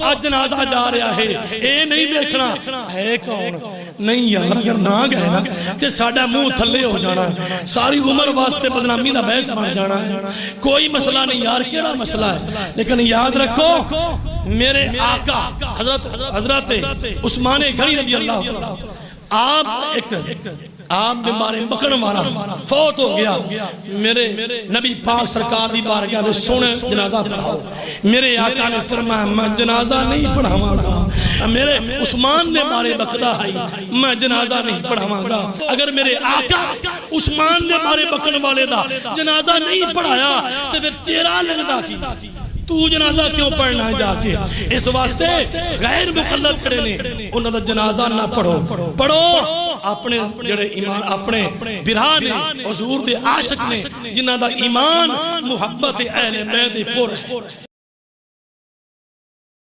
अज जनाजा जा रहा है, ये नहीं देखना है कौन। नहीं यार, अगर ना गए ना तो साडा मुंह थले हो जाना, सारी उम्र वास्ते बदनामी का बहस बन जाना है। कोई मसला नहीं यार, केड़ा मसला है, लेकिन याद रखो मेरे आका हजरत उस्मान गनी रज़ी अल्लाह तआला, आप बीमारी बकन वाला फौत हो गया, मेरे नबी पाक सरकार की बारगाह में सुन जनाजा पढ़ाओ। मेरे आका ने फरमाया मैं जनाजा नहीं पढ़ावांगा, मेरे उस्मान ने मारे बकदा है मैं जनाजा नहीं पढ़ावांगा। अगर मेरे आका उस्मान ने मारे बकन वाले दा जनाजा नहीं पढ़ाया तो फिर तेरा लगदा की, तू जनाजा क्यों पढ़ना है जाके। इस वास्ते गैर मुकल्लफ खड़े ने, उन्हां दा जनाजा ना पढ़ो, पढ़ो अपने जेड़े ईमान अपने बिरा ने हुजूर दे आशिक ने, जिन्हां दा ईमान मुहब्बत अहले बैत पुर है।